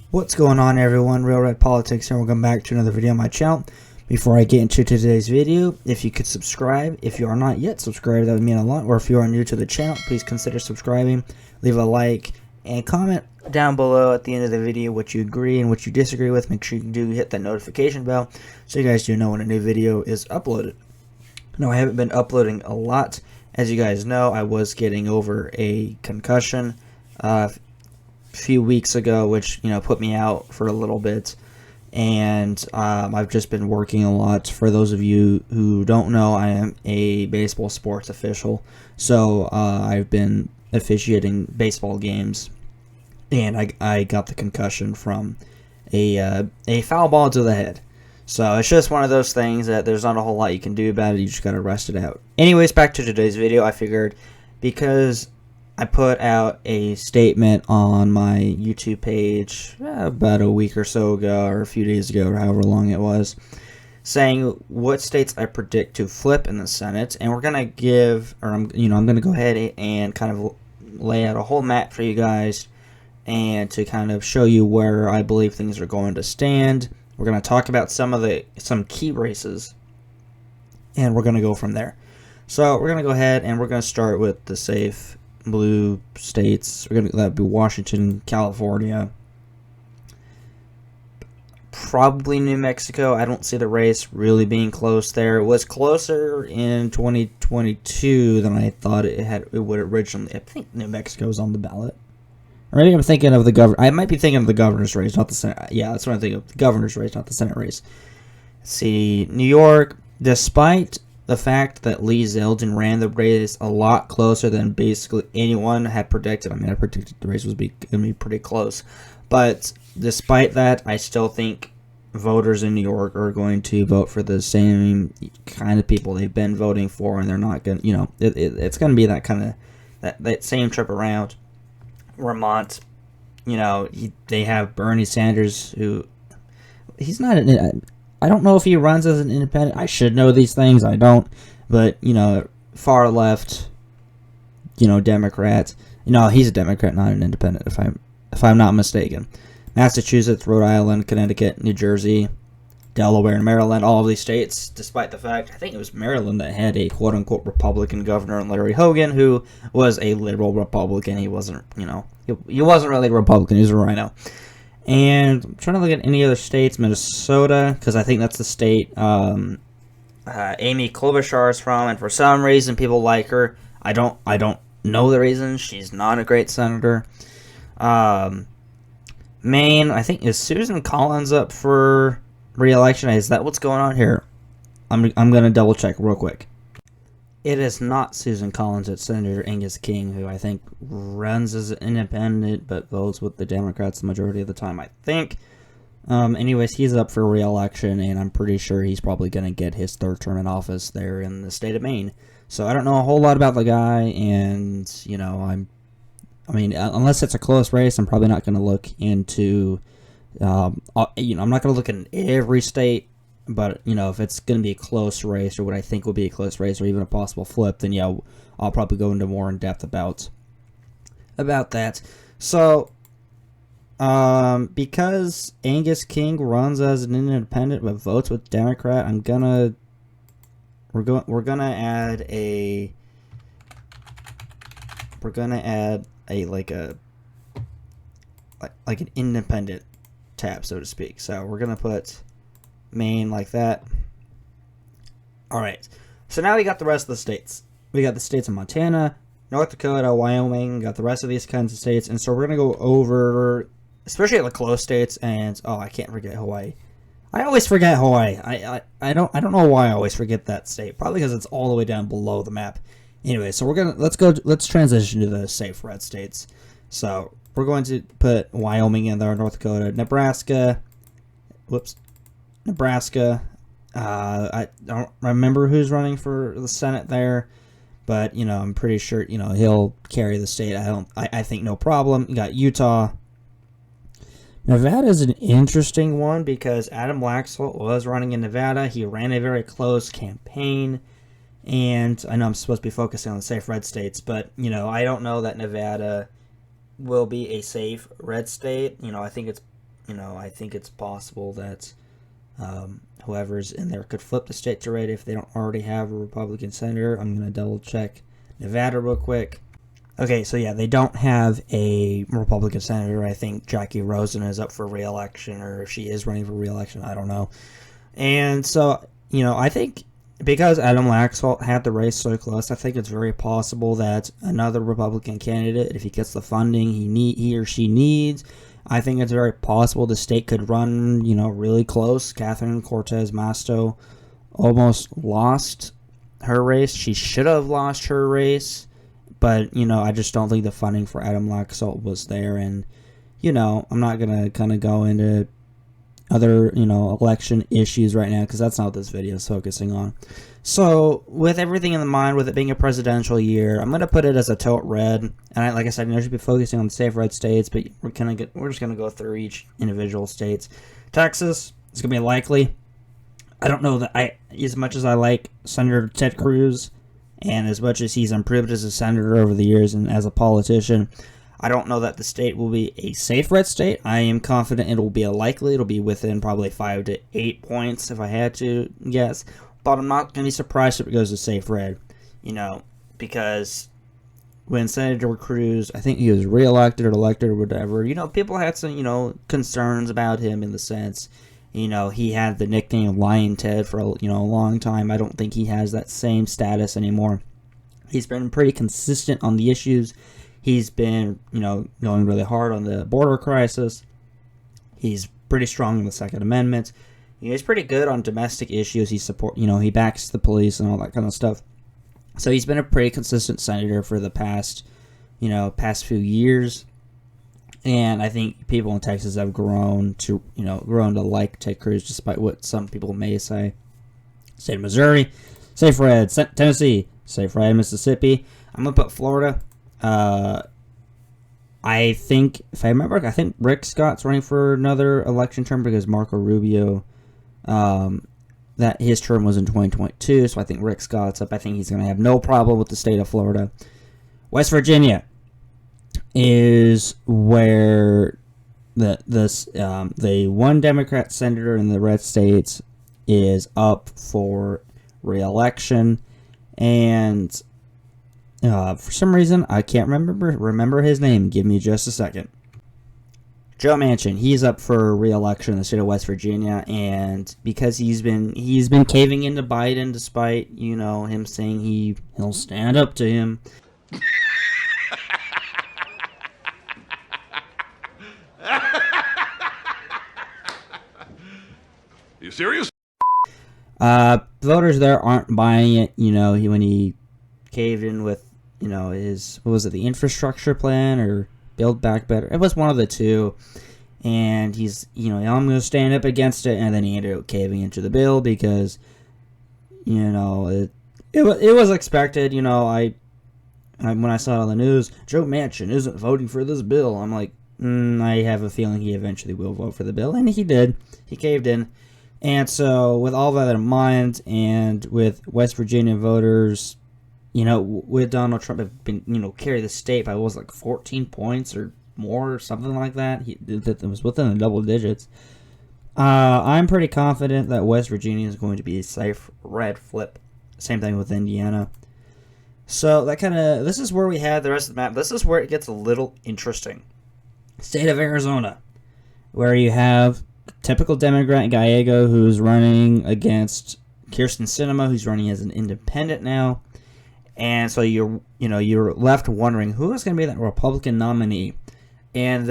What's going on, everyone? Real Red Politics here. Welcome back to another video on my channel. Before I get into today's video, if you could subscribe, if you are not yet subscribed, that would mean a lot. Or if you are new to the channel, please consider subscribing. Leave a like and comment down below at the end of the video what you agree and what you disagree with. Make sure you do hit that notification bell so you guys do know when a new video is uploaded. No, I haven't been uploading a lot. As you guys know, I was getting over a concussion few weeks ago, which put me out for a little bit, and I've just been working a lot. For those of you who don't know, I am a baseball sports official, so I've been officiating baseball games, and I got the concussion from a foul ball to the head. So it's just one of those things that there's not a whole lot you can do about it. You just gotta rest it out. Anyways, back to today's video. I figured, because I put out a statement on my YouTube page about a week or so ago, or a few days ago, or however long it was, saying what states I predict to flip in the Senate, and we're gonna I'm gonna go ahead and kind of lay out a whole map for you guys, and to kind of show you where I believe things are going to stand. We're gonna talk about some key races, and we're gonna go from there. So we're gonna go ahead and we're gonna start with the safe blue states. That'd be Washington, California, probably New Mexico. I don't see the race really being close there. It was closer in 2022 than I thought it would originally. I think New Mexico was on the ballot. Or maybe I'm thinking of I might be thinking of the governor's race, not the Senate. Yeah, that's what I'm thinking of. The governor's race, not the Senate race. Let's see, New York, despite the fact that Lee Zeldin ran the race a lot closer than basically anyone had predicted. I mean, I predicted the race was going to be pretty close. But despite that, I still think voters in New York are going to vote for the same kind of people they've been voting for, and they're not going to, it's going to be that kind of, that same trip around. Vermont, they have Bernie Sanders, who, he's not I don't know if he runs as an independent. I should know these things. I don't. But, far left, Democrat. He's a Democrat, not an independent, if I'm not mistaken. Massachusetts, Rhode Island, Connecticut, New Jersey, Delaware, and Maryland, all of these states, despite the fact, I think it was Maryland that had a quote-unquote Republican governor, Larry Hogan, who was a liberal Republican. He wasn't, he wasn't really a Republican. He was a rhino. And I'm trying to look at any other states. Minnesota, because I think that's the state Amy Klobuchar is from, and for some reason people like her. I don't know the reason. She's not a great senator. Maine, I think, is Susan Collins up for re-election? Is that what's going on here? I'm gonna double check real quick. It is not Susan Collins. It's Senator Angus King, who I think runs as an independent but votes with the Democrats the majority of the time, I think. Anyways, he's up for re-election, and I'm pretty sure he's probably going to get his third term in office there in the state of Maine. So I don't know a whole lot about the guy, and, unless it's a close race, I'm probably not going to look into, I'm not going to look in every state. But, if it's going to be a close race, or what I think will be a close race, or even a possible flip, then, yeah, I'll probably go into more in depth about that. So, because Angus King runs as an independent but votes with Democrat, we're gonna add like an independent tab, so to speak. So we're gonna put Maine like that. Alright, so now we got the rest of the states. We got the states of Montana, North Dakota, Wyoming, got the rest of these kinds of states, and so we're going to go over, especially the close states, and, I can't forget Hawaii. I always forget Hawaii. I don't know why I always forget that state. Probably because it's all the way down below the map. Anyway, so let's transition to the safe red states. So, we're going to put Wyoming in there, North Dakota, Nebraska, I don't remember who's running for the Senate there, but, I'm pretty sure, he'll carry the state. I think no problem. You got Utah. Nevada is an interesting one because Adam Laxalt was running in Nevada. He ran a very close campaign, and I know I'm supposed to be focusing on the safe red states, but, I don't know that Nevada will be a safe red state. I think it's I think it's possible that whoever's in there could flip the state to red if they don't already have a Republican senator. I'm going to double check Nevada real quick. Okay, so yeah, they don't have a Republican senator. I think Jackie Rosen is up for re-election, or if she is running for re-election, I don't know. And so, I think because Adam Laxalt had the race so close, I think it's very possible that another Republican candidate, if he gets the funding he or she needs, I think it's very possible the state could run, really close. Catherine Cortez Masto almost lost her race. She should have lost her race, but, I just don't think the funding for Adam Laxalt was there. And, I'm not going to kind of go into other, election issues right now, because that's not what this video is focusing on. So, with everything in mind, with it being a presidential year, I'm going to put it as a tilt red. And like I said, I should be focusing on safe red states, but we're just going to go through each individual states. Texas is going to be likely. I don't know that as much as I like Senator Ted Cruz, and as much as he's improved as a senator over the years and as a politician, I don't know that the state will be a safe red state. I am confident it will be it'll be within probably 5 to 8 points if I had to guess. But I'm not going to be surprised if it goes to safe red, because when Senator Cruz, I think he was reelected or elected or whatever, people had some, concerns about him in the sense, he had the nickname Lion Ted for, a long time. I don't think he has that same status anymore. He's been pretty consistent on the issues. He's been, going really hard on the border crisis. He's pretty strong in the Second Amendment. He's pretty good on domestic issues. He backs the police and all that kind of stuff. So he's been a pretty consistent senator for the past few years. And I think people in Texas have grown to like Ted Cruz, despite what some people may say. State of Missouri, safe red. Tennessee, safe red. Mississippi. I'm going to put Florida. I think, if I remember, Rick Scott's running for another election term because Marco Rubio, that his term was in 2022, so I think Rick Scott's up. I think he's going to have no problem with the state of Florida. West Virginia is where the one Democrat senator in the red states is up for re-election, and for some reason I can't remember his name. Give me just a second. Joe Manchin, he's up for re-election in the state of West Virginia, and because he's been caving into Biden, despite him saying he'll stand up to him. You serious? Voters there aren't buying it. When he caved in with his, what was it, the infrastructure plan or Build Back Better? It was one of the two. And he's, I'm going to stand up against it. And then he ended up caving into the bill because, it was expected. When I saw it on the news, Joe Manchin isn't voting for this bill. I'm like, I have a feeling he eventually will vote for the bill. And he did. He caved in. And so with all that in mind, and with West Virginia voters, with Donald Trump have been, carry the state by, 14 points or more or something like that. It was within the double digits. I'm pretty confident that West Virginia is going to be a safe red flip. Same thing with Indiana. So this is where we have the rest of the map. This is where it gets a little interesting. State of Arizona, where you have typical Democrat Gallego, who's running against Kirsten Sinema, who's running as an independent now. And so you're left wondering who is going to be that Republican nominee. And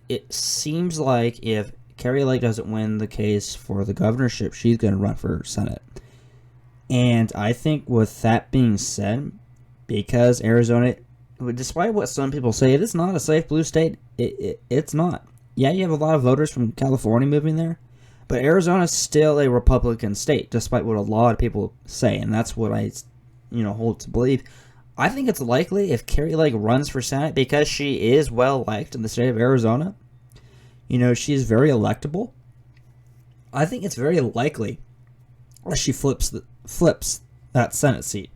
it seems like if Kari Lake doesn't win the case for the governorship, she's going to run for Senate. And I think with that being said, because Arizona, despite what some people say, it is not a safe blue state. It's not. Yeah, you have a lot of voters from California moving there, but Arizona is still a Republican state, despite what a lot of people say, and that's what I, hold to believe. I think it's likely if Kari Lake runs for Senate, because she is well liked in the state of Arizona. She's very electable. I think it's very likely that she flips that Senate seat.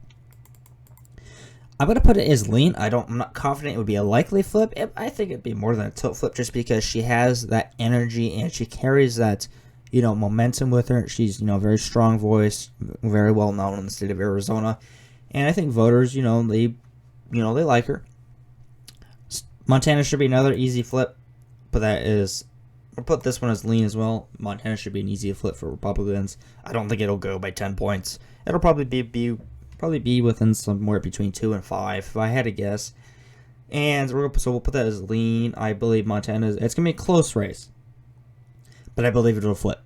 I'm gonna put it as lean. I'm not confident it would be a likely flip. I think it'd be more than a tilt flip, just because she has that energy and she carries that, momentum with her. She's, very strong voice, very well known in the state of Arizona, and I think voters, they like her. Montana should be another easy flip, but I'll put this one as lean as well. Montana should be an easy flip for Republicans. I don't think it'll go by 10 points. It'll probably be within somewhere between 2 and 5, if I had to guess. And so we'll put that as lean. I believe it's going to be a close race, but I believe it'll flip.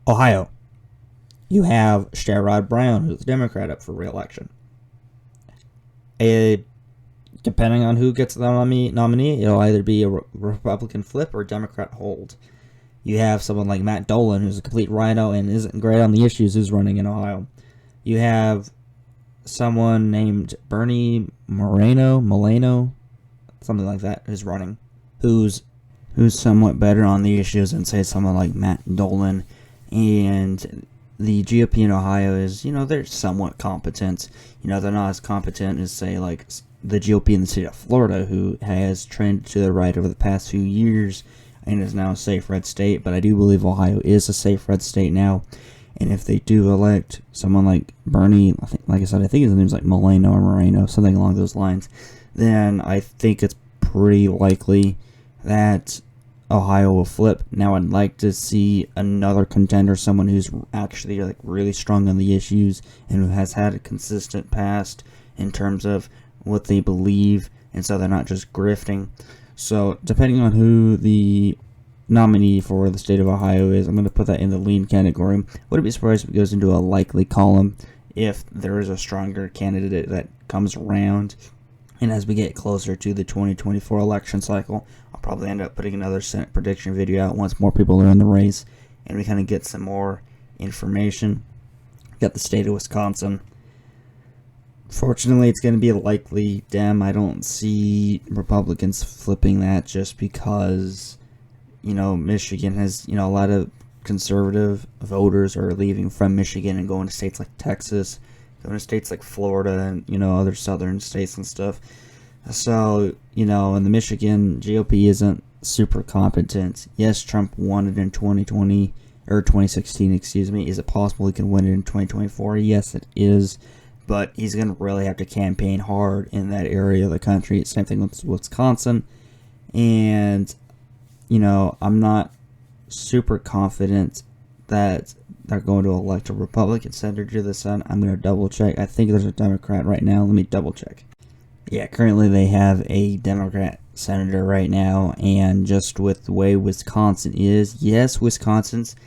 Ohio. You have Sherrod Brown, who's a Democrat, up for re-election. Depending on who gets the nominee, it'll either be a Republican flip or a Democrat hold. You have someone like Matt Dolan, who's a complete rhino and isn't great on the issues, who's running in Ohio. You have someone named Bernie Moreno, something like that, who's running, who's somewhat better on the issues than, say, someone like Matt Dolan. And the GOP in Ohio is, they're somewhat competent. They're not as competent as, say, like the GOP in the state of Florida, who has trended to the right over the past few years and is now a safe red state. But I do believe Ohio is a safe red state now. And if they do elect someone like Bernie, like I said, I think his name's like Moreno, something along those lines, then I think it's pretty likely that Ohio will flip. Now, I'd like to see another contender, someone who's actually like really strong on the issues and who has had a consistent past in terms of what they believe, and so they're not just grifting. So, depending on who the nominee for the state of Ohio is, I'm going to put that in the lean category. Wouldn't be surprised if it goes into a likely column if there is a stronger candidate that comes around. And as we get closer to the 2024 election cycle, I'll probably end up putting another Senate prediction video out once more people are in the race and we kind of get some more information. Got the state of Wisconsin. Fortunately, it's going to be a likely Dem. I don't see Republicans flipping that just because Michigan has, a lot of conservative voters are leaving from Michigan and going to states like Texas, going to states like Florida and, other southern states and stuff. So, and the Michigan GOP isn't super competent. Yes, Trump won it in 2020, or 2016, excuse me. Is it possible he can win it in 2024? Yes, it is. But he's going to really have to campaign hard in that area of the country. Same thing with Wisconsin. And I'm not super confident that they're going to elect a Republican senator to the Senate. I'm going to double check. I think there's a Democrat right now. Let me double check. Yeah, currently they have a Democrat senator right now, and just with the way Wisconsin is, yes, Wisconsin's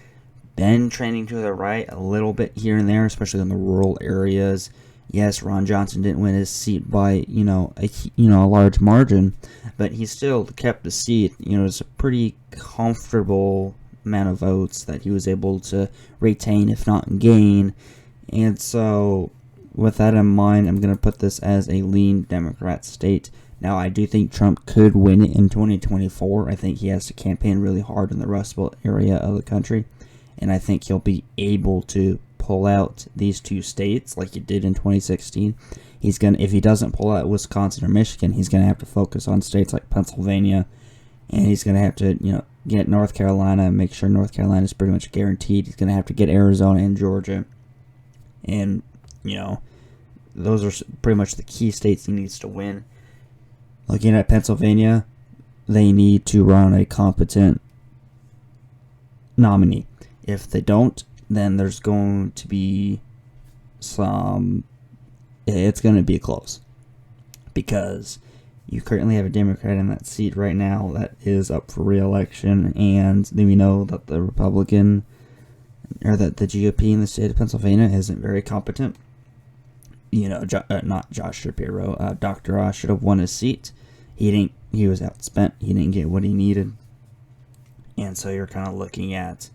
been trending to the right a little bit here and there, especially in the rural areas. Yes, Ron Johnson didn't win his seat by, a large margin, but he still kept the seat. It's a pretty comfortable amount of votes that he was able to retain, if not gain. And so, with that in mind, I'm going to put this as a lean Democrat state. Now, I do think Trump could win it in 2024. I think he has to campaign really hard in the Rust Belt area of the country, and I think he'll be able to pull out these two states like he did in 2016. If he doesn't pull out Wisconsin or Michigan, he's going to have to focus on states like Pennsylvania, and he's going to have to, get North Carolina and make sure North Carolina is pretty much guaranteed. He's going to have to get Arizona and Georgia, and, those are pretty much the key states he needs to win. Looking at Pennsylvania, they need to run a competent nominee. If they don't, then there's going to be it's going to be close, because you currently have a Democrat in that seat right now that is up for re-election, and then we know that the GOP in the state of Pennsylvania isn't very competent. Not Josh Shapiro. Dr. Oz should have won his seat. He was outspent. He didn't get what he needed. And so you're kind of looking at,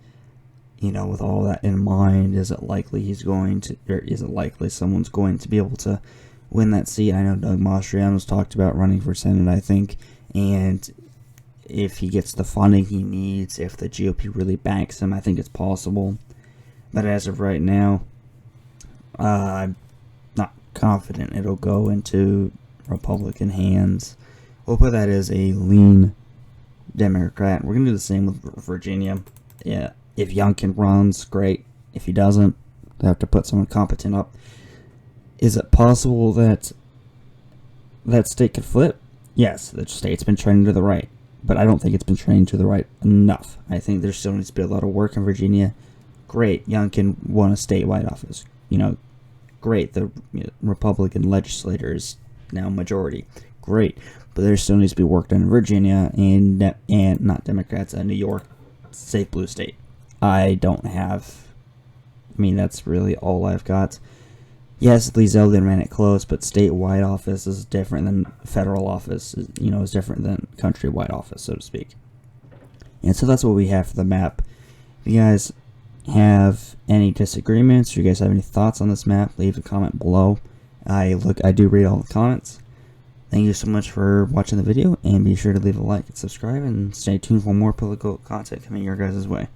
with all that in mind, is it likely someone's going to be able to win that seat? I know Doug Mastriano's talked about running for Senate, I think, and if he gets the funding he needs, if the GOP really backs him, I think it's possible. But as of right now, I'm not confident it'll go into Republican hands. We'll put that as a lean Democrat. We're going to do the same with Virginia. Yeah, if Youngkin runs, great. If he doesn't, they have to put someone competent up. Is it possible that that state could flip? Yes, the state's been trending to the right, but I don't think it's been trending to the right enough. I think there still needs to be a lot of work in Virginia. Great, Youngkin won a statewide office. Great, the Republican legislator is now majority. Great, but there still needs to be work done in Virginia and not Democrats, New York, safe blue state. That's really all I've got. Yes, Lee Zeldin ran it close, but statewide office is different than federal office. Is different than countrywide office, so to speak. And so that's what we have for the map. If you guys have any disagreements, or you guys have any thoughts on this map, leave a comment below. I do read all the comments. Thank you so much for watching the video, and be sure to leave a like and subscribe, and stay tuned for more political content coming your guys' way.